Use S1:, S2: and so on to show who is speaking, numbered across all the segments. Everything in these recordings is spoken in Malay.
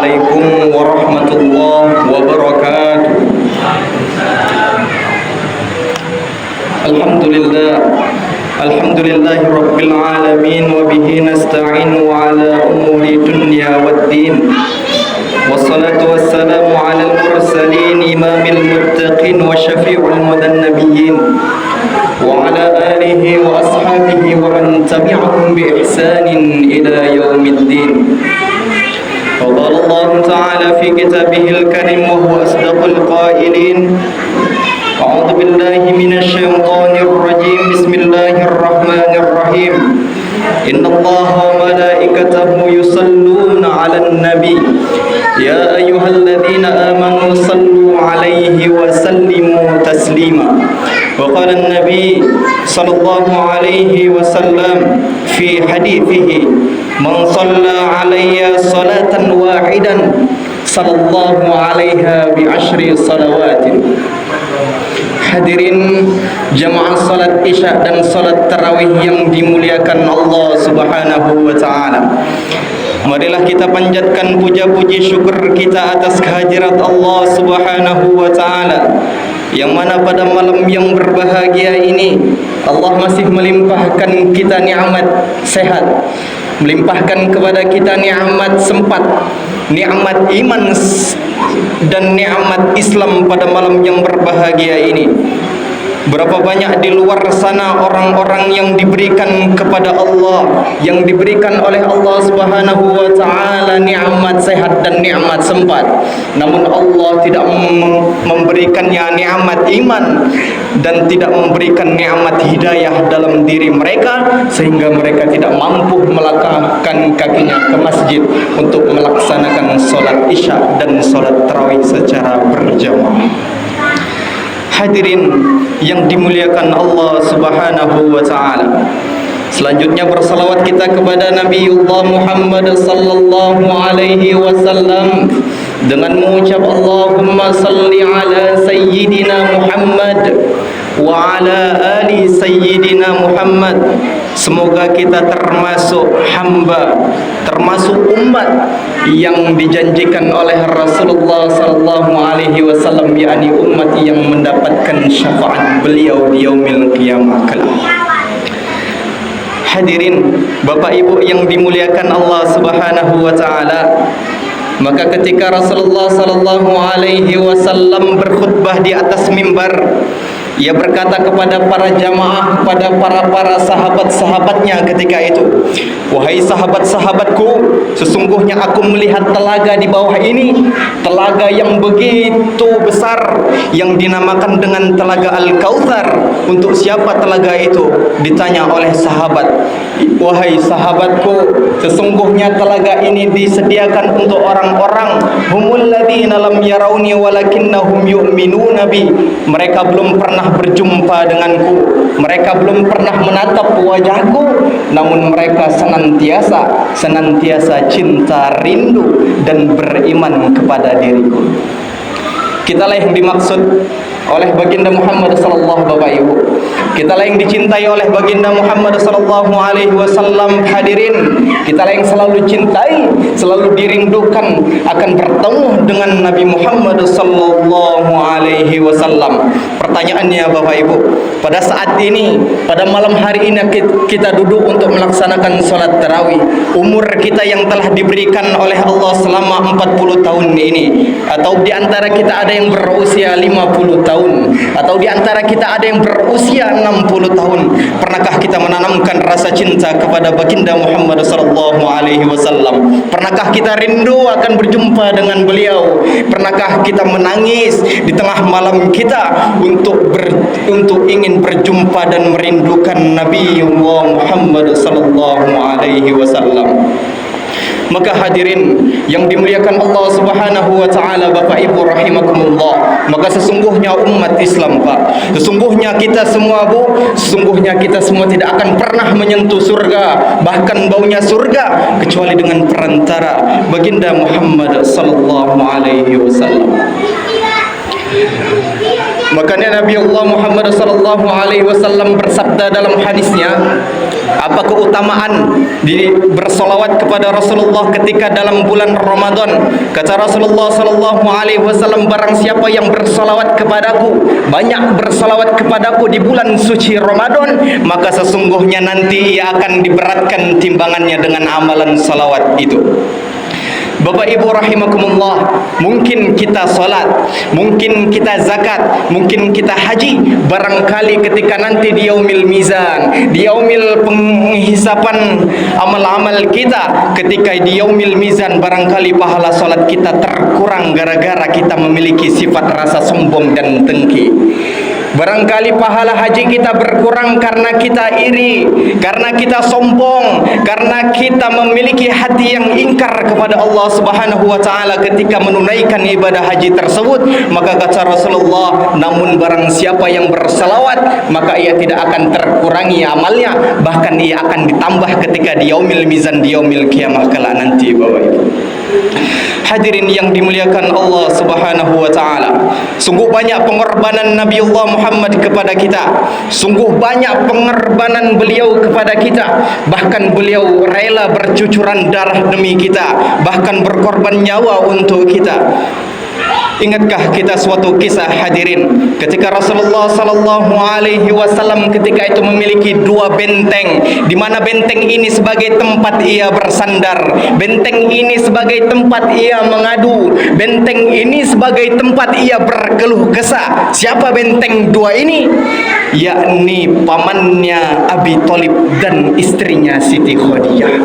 S1: Assalamualaikum warahmatullahi wabarakatuh. Alhamdulillahi rabbil alamin wa bihi nasta'inu ala umuri dunya waddin. Wassalatu wassalamu ala al-mursalin imamil muttaqin wa syafi'ul mudannabiyyin wa ala alihi wa ashabihi wa man tabi'ahum bi ihsanin ila yaumiddin. وقال الله تعالى في كتابه الكريم وهو أصدق القائلين أعوذ بالله من الشيطان الرجيم بسم الله الرحمن الرحيم إن الله وملائكته يصلون على النبي يا أيها الذين آمنوا صلوا عليه وسلموا تسليما وقال النبي صلى الله عليه وسلم في حديثه من صلى علي صلاة واحدا صلى الله عليها بعشر صلوات. Hadirin jamaah salat isya dan salat tarawih yang dimuliakan Allah Subhanahu wa taala. Marilah kita panjatkan puja-puji syukur kita atas kehadirat Allah Subhanahu wa taala, yang mana pada malam yang berbahagia ini Allah masih melimpahkan kita nikmat sehat, melimpahkan kepada kita nikmat sempat, nikmat iman dan nikmat Islam pada malam yang berbahagia ini. Berapa banyak di luar sana orang-orang yang diberikan kepada Allah, yang diberikan oleh Allah Subhanahu wa taala nikmat sehat dan nikmat sempat, namun Allah tidak memberikannya nikmat iman dan tidak memberikan nikmat hidayah dalam diri mereka, sehingga mereka tidak mampu melangkahkan kakinya ke masjid untuk melaksanakan salat isya dan salat tarawih secara berjamaah. Hadirin yang dimuliakan Allah Subhanahu wa taala. Selanjutnya bersalawat kita kepada Nabiullah Muhammad sallallahu alaihi wasallam dengan mengucap Allahumma salli ala sayyidina Muhammad wa ala ali sayyidina Muhammad. Semoga kita termasuk hamba, termasuk umat yang dijanjikan oleh Rasulullah sallallahu alaihi wasallam, yakni umat yang mendapatkan syafaat beliau di yaumil qiyamah kelak. Hadirin Bapak Ibu yang dimuliakan Allah Subhanahu wa taala, maka ketika Rasulullah sallallahu alaihi wasallam berkhutbah di atas mimbar, ia berkata kepada para jamaah, kepada para sahabat-sahabatnya ketika itu, wahai sahabat-sahabatku, sesungguhnya aku melihat telaga di bawah ini, telaga yang begitu besar yang dinamakan dengan telaga Al-Kautsar. Untuk siapa telaga itu? Ditanya oleh sahabat, wahai sahabatku, sesungguhnya telaga ini disediakan untuk orang-orang humul ladzina lam yarawni walakinnahum yu'minuna bi. Mereka belum pernah berjumpa denganku, mereka belum pernah menatap wajahku, namun mereka senantiasa cinta, rindu dan beriman kepada diriku. Kitalah yang dimaksud oleh baginda Muhammad sallallahu Bapak Ibu. Kitalah yang dicintai oleh baginda Muhammad sallallahu alaihi wasallam. Hadirin, kitalah yang selalu cintai, selalu dirindukan akan bertemu dengan Nabi Muhammad sallallahu alaihi wasallam. Pertanyaannya Bapak Ibu, pada saat ini, pada malam hari ini kita duduk untuk melaksanakan salat tarawih. Umur kita yang telah diberikan oleh Allah selama 40 tahun ini, atau di antara kita ada yang berusia 50 tahun, atau di antara kita ada yang berusia 60 tahun. Pernahkah kita menanamkan rasa cinta kepada baginda Muhammad sallallahu alaihi wasallam? Pernahkah kita rindu akan berjumpa dengan beliau? Pernahkah kita menangis di tengah malam kita untuk ingin berjumpa dan merindukan Nabi Muhammad sallallahu alaihi wasallam? Maka hadirin yang dimuliakan Allah Subhanahu wa taala, Bapak Ibu rahimakumullah, maka sesungguhnya umat Islam, Pak, sesungguhnya kita semua, Bu, sesungguhnya kita semua tidak akan pernah menyentuh surga, bahkan baunya surga, kecuali dengan perantara baginda Muhammad sallallahu alaihi wasallam. Makanya Nabi Allah Muhammad sallallahu alaihi wasallam bersabda dalam hadisnya, Apa keutamaan di bersolawat kepada Rasulullah ketika dalam bulan Ramadan? Kata Rasulullah sallallahu alaihi wasallam, barang siapa yang bersolawat kepadaku, banyak bersolawat kepadaku di bulan suci Ramadan, maka sesungguhnya nanti ia akan diberatkan timbangannya dengan amalan salawat itu. Bapak Ibu rahimakumullah, mungkin kita salat, mungkin kita zakat, mungkin kita haji, barangkali ketika nanti di yaumil mizan, di yaumil penghisapan amal-amal kita, ketika di yaumil mizan barangkali pahala salat kita terkurang gara-gara kita memiliki sifat rasa sombong dan dengki. Barangkali pahala haji kita berkurang karena kita iri, karena kita sombong, karena kita memiliki hati yang ingkar kepada Allah Subhanahu wa taala ketika menunaikan ibadah haji tersebut. Maka kata Rasulullah, namun barang siapa yang berselawat, maka ia tidak akan terkurangi amalnya, bahkan ia akan ditambah ketika di yaumil mizan, di yaumil kiamah kelak nanti. Bapak Ibu hadirin yang dimuliakan Allah Subhanahu wa taala, sungguh banyak pengorbanan Nabiullah Muhammad kepada kita, sungguh banyak pengorbanan beliau kepada kita, bahkan beliau rela bercucuran darah demi kita, bahkan berkorban nyawa untuk kita. Ingatkah kita suatu kisah hadirin, ketika Rasulullah sallallahu alaihi wasallam ketika itu memiliki dua benteng, di mana benteng ini sebagai tempat ia bersandar, benteng ini sebagai tempat ia mengadu, benteng ini sebagai tempat ia berkeluh kesah. Siapa benteng dua ini? Yakni pamannya Abi Thalib dan istrinya Siti Khadijah.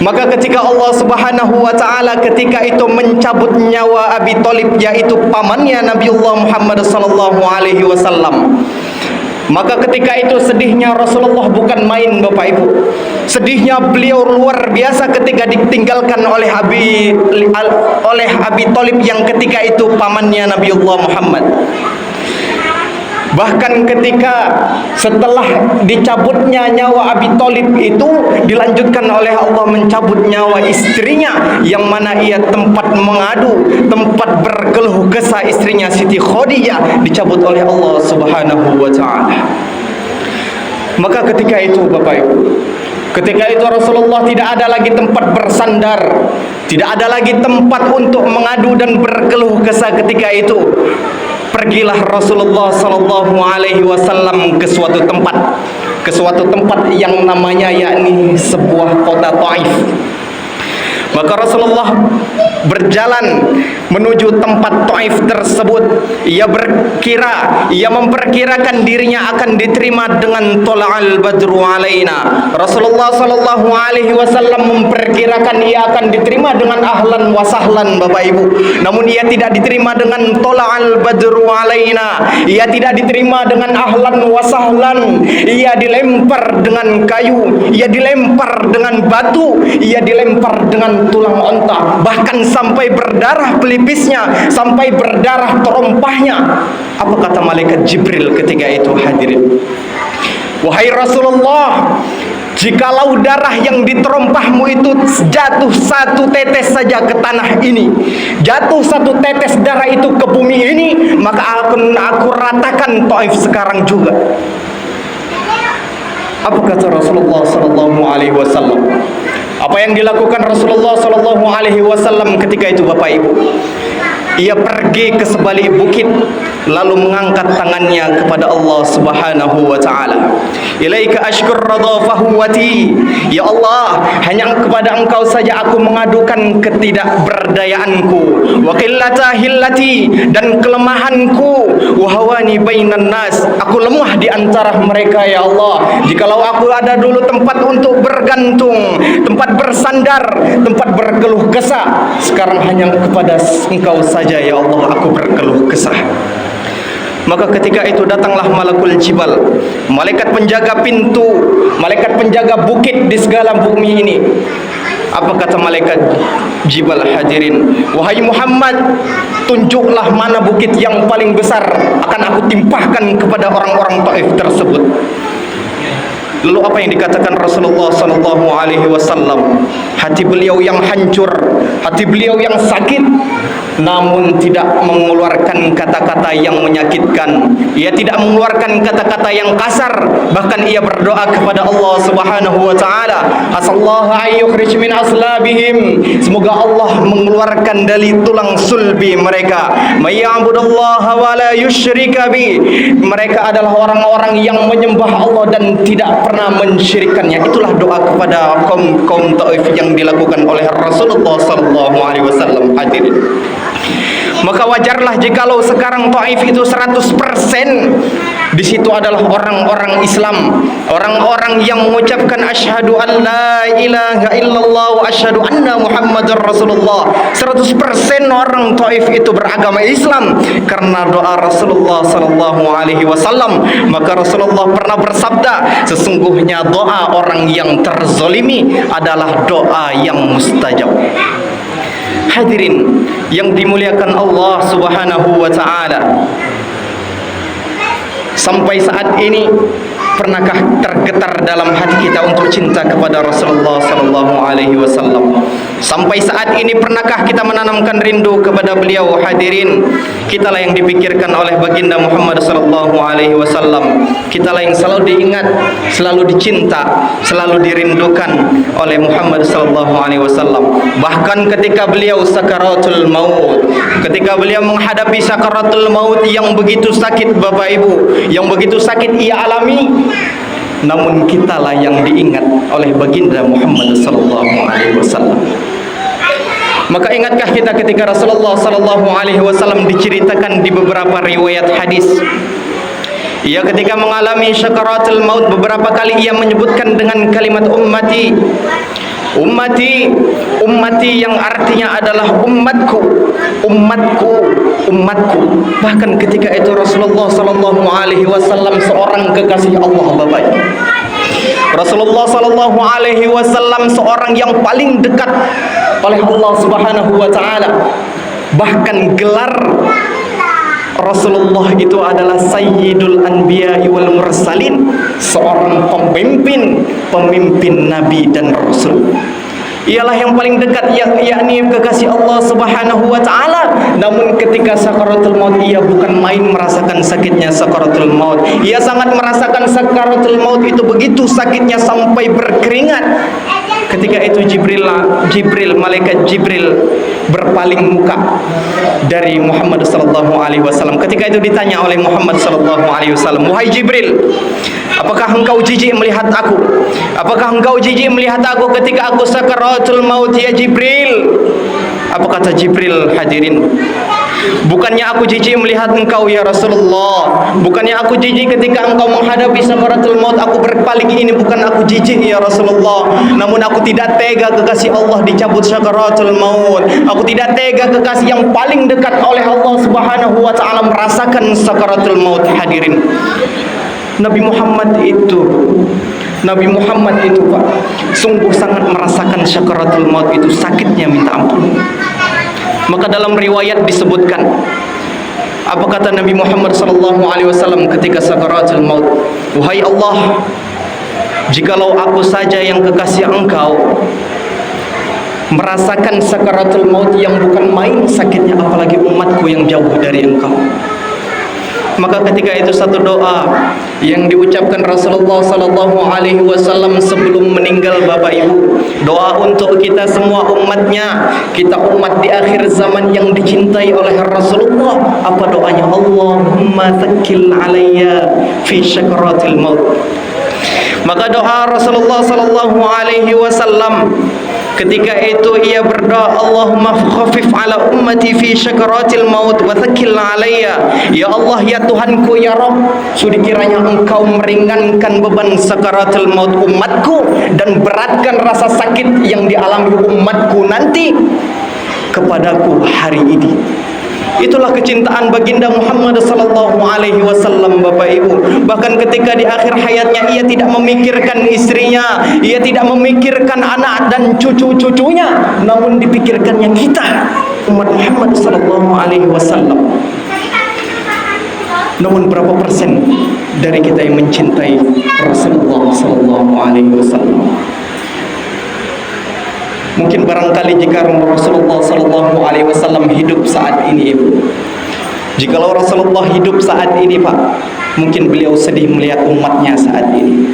S1: Maka ketika Allah Subhanahu wa taala ketika itu mencabut nyawa Abi Thalib, yaitu pamannya Nabiullah Muhammad sallallahu alaihi wasallam, maka ketika itu sedihnya Rasulullah bukan main, Bapak Ibu. Sedihnya beliau luar biasa ketika ditinggalkan oleh Abi Thalib yang ketika itu pamannya Nabiullah Muhammad. Bahkan ketika setelah dicabutnya nyawa Abi Thalib itu, dilanjutkan oleh Allah mencabut nyawa istrinya, yang mana ia tempat mengadu, tempat berkeluh kesah istrinya Siti Khadijah, dicabut oleh Allah Subhanahu wa taala. Maka ketika itu Bapak Ibu, ketika itu Rasulullah tidak ada lagi tempat bersandar, tidak ada lagi tempat untuk mengadu dan berkeluh kesah. Ketika itu pergilah Rasulullah sallallahu alaihi wasallam ke suatu tempat yang namanya yakni sebuah kota Taif. Maka Rasulullah berjalan menuju tempat Taif tersebut. Ia memperkirakan dirinya akan diterima dengan tola'al badru alaina. Rasulullah sallallahu alaihi wasallam memperkirakan ia akan diterima dengan ahlan wa sahlan, Bapak Ibu. Namun ia tidak diterima dengan tola'al badru alaina. Ia tidak diterima dengan ahlan wa sahlan. Ia dilempar dengan kayu, ia dilempar dengan batu, ia dilempar dengan tulang onta, bahkan sampai berdarah pelipisnya, sampai berdarah terompahnya. Apa kata malaikat Jibril ketika itu hadirin? Wahai Rasulullah, jikalau darah yang diterompahmu itu jatuh satu tetes saja ke tanah ini, jatuh satu tetes darah itu ke bumi ini, maka aku ratakan Taif sekarang juga. Apa kata Rasulullah sallallahu alaihi wasallam? Apa yang dilakukan Rasulullah sallallahu alaihi wasallam ketika itu Bapak Ibu? Ia pergi ke sebalik bukit, lalu mengangkat tangannya kepada Allah Subhanahu wa taala. Ilaika ashkur radhafahu wati. Ya Allah, hanya kepada Engkau saja aku mengadukan ketidakberdayaanku, wa qillata hillati, dan kelemahanku, wa hawani bainan nas. Aku lemah di antara mereka ya Allah. Jikalau aku ada dulu tempat untuk bergantung, tempat bersandar, tempat berkeluh kesah, sekarang hanya kepada Engkau saja ya Allah aku berkeluh kesah. Maka ketika itu datanglah malakul jibal, malaikat penjaga pintu, malaikat penjaga bukit di segala bumi ini. Apa kata malaikat jibal hadirin? Wahai Muhammad, tunjuklah mana bukit yang paling besar, akan aku timpahkan kepada orang-orang Taif tersebut. Lalu apa yang dikatakan Rasulullah sallallahu alaihi wasallam? Hati beliau yang hancur, hati beliau yang sakit, namun tidak mengeluarkan kata-kata yang menyakitkan. Ia tidak mengeluarkan kata-kata yang kasar, bahkan ia berdoa kepada Allah Subhanahu wa taala, asallahu ayyukhrij min aslabihim, semoga Allah mengeluarkan dari tulang sulbi mereka, may ya'budullaha wa la yusyrika bi, mereka adalah orang-orang yang menyembah Allah dan tidak pernah mensyirikkannya. Itulah doa kepada kaum Taif yang dilakukan oleh Rasulullah sallallahu alaihi wasallam. Hadirin, maka wajarlah jikalau sekarang Taif itu 100% di situ adalah orang-orang Islam, orang-orang yang mengucapkan asyhadu an la ilaha illallah wa asyhadu anna muhammadar rasulullah. 100% orang Taif itu beragama Islam karena doa Rasulullah sallallahu alaihi wasallam. Maka Rasulullah pernah bersabda, sesungguhnya doa orang yang terzolimi adalah doa yang mustajab. Hadirin yang dimuliakan Allah Subhanahu wa taala, sampai saat ini pernahkah tergetar dalam hati kita untuk cinta kepada Rasulullah sallallahu alaihi wasallam? Sampai saat ini pernahkah kita menanamkan rindu kepada beliau? Hadirin, kitalah yang dipikirkan oleh baginda Muhammad sallallahu alaihi wasallam. Kitalah yang selalu diingat, selalu dicinta, selalu dirindukan oleh Muhammad sallallahu alaihi wasallam. Bahkan ketika beliau sakaratul maut, ketika beliau menghadapi sakaratul maut yang begitu sakit Bapak Ibu, yang begitu sakit ia alami, namun kitalah yang diingat oleh baginda Muhammad sallallahu alaihi wasallam. Maka ingatkah kita ketika Rasulullah sallallahu alaihi wasallam diceritakan di beberapa riwayat hadis, ia ketika mengalami syakaratul maut beberapa kali ia menyebutkan dengan kalimat ummati, ummati, ummati, yang artinya adalah umatku, umatku, umatku. Bahkan ketika itu Rasulullah sallallahu alaihi wasallam seorang kekasih Allah Bapak. Rasulullah sallallahu alaihi wasallam seorang yang paling dekat oleh Allah Subhanahu wa taala. Bahkan gelar Rasulullah itu adalah Sayyidul Anbiya'i wal Mursalin, seorang pemimpin nabi dan rasul. Ialah yang paling dekat, yakni kekasih Allah Subhanahu wa taala. Namun ketika sakaratul maut ia bukan main merasakan sakitnya sakaratul maut. Ia sangat merasakan sakaratul maut itu begitu sakitnya sampai berkeringat. Ketika itu malaikat Jibril berpaling muka dari Muhammad sallallahu alaihi wasallam. Ketika itu ditanya oleh Muhammad sallallahu alaihi wasallam, "Wahai Jibril, apakah engkau jijik melihat aku? Apakah engkau jijik melihat aku ketika aku sakaratul maut ya Jibril?" Apa kata Jibril? Hadirin, bukannya aku jijik melihat engkau ya Rasulullah, bukannya aku jijik ketika engkau menghadapi sakaratul maut aku berpaling, ini bukan aku jijik ya Rasulullah, namun aku tidak tega kekasih Allah dicabut sakaratul maut. Aku tidak tega kekasih yang paling dekat oleh Allah Subhanahu wa taala merasakan sakaratul maut. Hadirin, Nabi Muhammad itu Pak, sungguh sangat merasakan sakaratul maut itu sakitnya minta ampun. Maka dalam riwayat disebutkan, apa kata Nabi Muhammad sallallahu alaihi wasallam ketika sakaratul maut? "Wahai Allah, jikalau aku saja yang kekasih engkau merasakan sakaratul maut yang bukan main sakitnya, apalagi umatku yang jauh dari engkau." Maka ketika itu satu doa yang diucapkan Rasulullah sallallahu alaihi wasallam sebelum meninggal Bapak Ibu, doa untuk kita semua umatnya, kita umat di akhir zaman yang dicintai oleh Rasulullah. Apa doanya? Allahumma tsakkil alayya fi syakaratil maut. Maka doa Rasulullah sallallahu alaihi wasallam ketika itu ia berdoa, Allahumma khaffif ala ummati fi syakaratil maut wa tsakkil alayya. Ya Allah, ya Tuhanku, ya Rabb, sudi kiranya engkau meringankan beban sakaratul maut umatku dan beratkan rasa sakit yang dialami umatku nanti kepadaku hari ini. Itulah kecintaan baginda Muhammad sallallahu alaihi wasallam Bapak Ibu. Bahkan ketika di akhir hayatnya ia tidak memikirkan istrinya, ia tidak memikirkan anak dan cucu-cucunya, namun dipikirkannya kita, umat Muhammad sallallahu alaihi wasallam. Namun berapa persen dari kita yang mencintai Rasulullah sallallahu alaihi wasallam? Mungkin barangkali jika Rasulullah sallallahu alaihi wasallam hidup saat ini, jikalau Rasulullah hidup saat ini, Pak, mungkin beliau sedih melihat umatnya saat ini,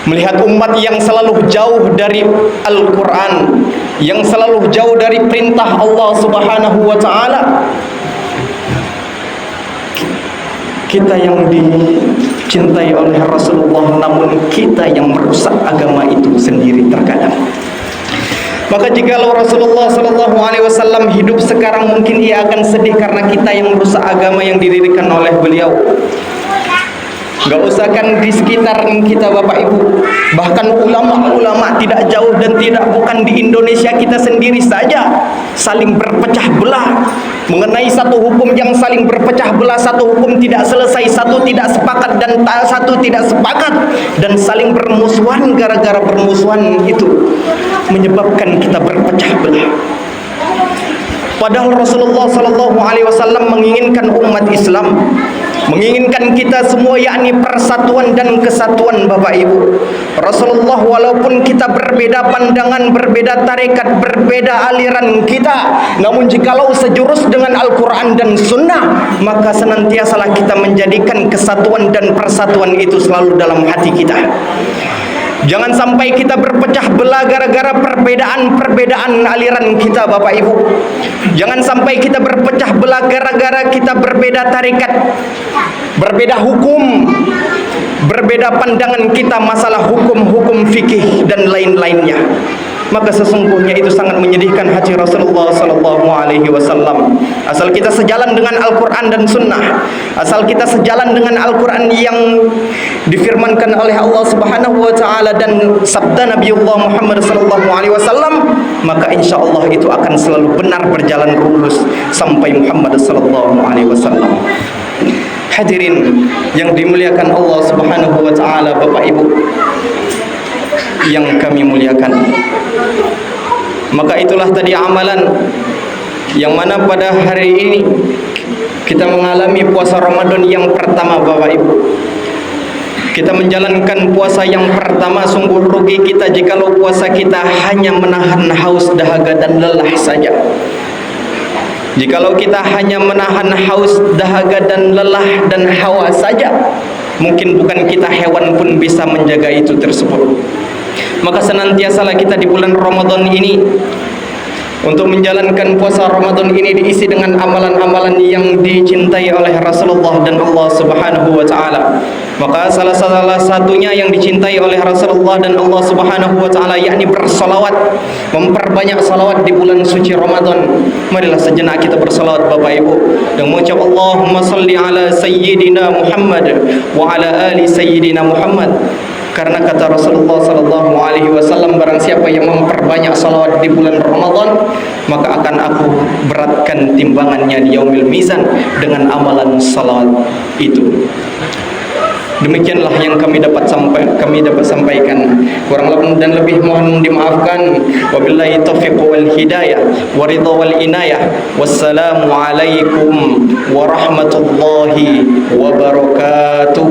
S1: melihat umat yang selalu jauh dari Al-Quran, yang selalu jauh dari perintah Allah Subhanahu wa ta'ala. Kita yang dicintai oleh Rasulullah, namun kita yang merusak agama itu sendiri terkadang. Maka jikalau Rasulullah sallallahu alaihi wasallam hidup sekarang, mungkin ia akan sedih karena kita yang merusak agama yang didirikan oleh beliau. Gak usahkan di sekitar kita, Bapak Ibu, bahkan ulama-ulama tidak jauh dan tidak bukan di Indonesia kita sendiri saja saling berpecah belah mengenai satu hukum yang saling berpecah belah. Satu hukum tidak selesai, satu tidak sepakat dan satu tidak sepakat, dan saling bermusuhan. Gara-gara bermusuhan itu menyebabkan kita berpecah belah. Padahal Rasulullah sallallahu alaihi wasallam menginginkan umat Islam, menginginkan kita semua, yakni persatuan dan kesatuan, Bapak Ibu. Rasulullah, walaupun kita berbeda pandangan, berbeda tarekat, berbeda aliran kita, namun jikalau sejurus dengan Al-Quran dan Sunnah, maka senantiasalah kita menjadikan kesatuan dan persatuan itu selalu dalam hati kita. Jangan sampai kita berpecah belah gara-gara perbedaan aliran kita, Bapak Ibu. Jangan sampai kita berpecah belah gara-gara kita berbeda tarekat, berbeda hukum, berbeda pandangan kita masalah hukum-hukum fikih dan lain-lainnya. Maka sesungguhnya itu sangat menyedihkan hati Rasulullah sallallahu alaihi wasallam. Asal kita sejalan dengan Al-Quran dan Sunnah, asal kita sejalan dengan Al-Quran yang difirmankan oleh Allah Subhanahu wa ta'ala dan sabda Nabiullah Muhammad sallallahu alaihi wasallam, maka insyaallah itu akan selalu benar berjalan lurus sampai Muhammad sallallahu alaihi wasallam. Hadirin yang dimuliakan Allah Subhanahu wa ta'ala, Bapak Ibu yang kami muliakan, maka itulah tadi amalan yang mana pada hari ini kita mengalami puasa Ramadan yang pertama, Bapak Ibu. Kita menjalankan puasa yang pertama. Sungguh rugi kita jikalau puasa kita hanya menahan haus, dahaga dan lelah saja. Jikalau kita hanya menahan haus, dahaga dan lelah dan hawa saja, mungkin bukan kita, hewan pun bisa menjaga itu tersebut. Maka senantiasalah kita di bulan Ramadan ini untuk menjalankan puasa Ramadan ini diisi dengan amalan-amalan yang dicintai oleh Rasulullah dan Allah Subhanahu wa ta'ala. Maka salah satunya yang dicintai oleh Rasulullah dan Allah Subhanahu wa ta'ala, yakni bersalawat, memperbanyak salawat di bulan suci Ramadan. Marilah sejenak kita bersalawat, Bapak Ibu, dan mengucap Allahumma salli ala sayyidina Muhammad wa ala ali sayyidina Muhammad. Karena kata Rasulullah sallallahu alaihi wasallam, barang siapa yang memperbanyak salawat di bulan Ramadan, maka akan aku beratkan timbangannya di yaumil mizan dengan amalan salawat itu. Demikianlah yang kami dapat sampaikan. Kurang dan lebih mohon dimaafkan. Wabillahi taufiq wal hidayah wa ridha wal inayah. Wassalamu alaikum warahmatullahi wabarakatuh.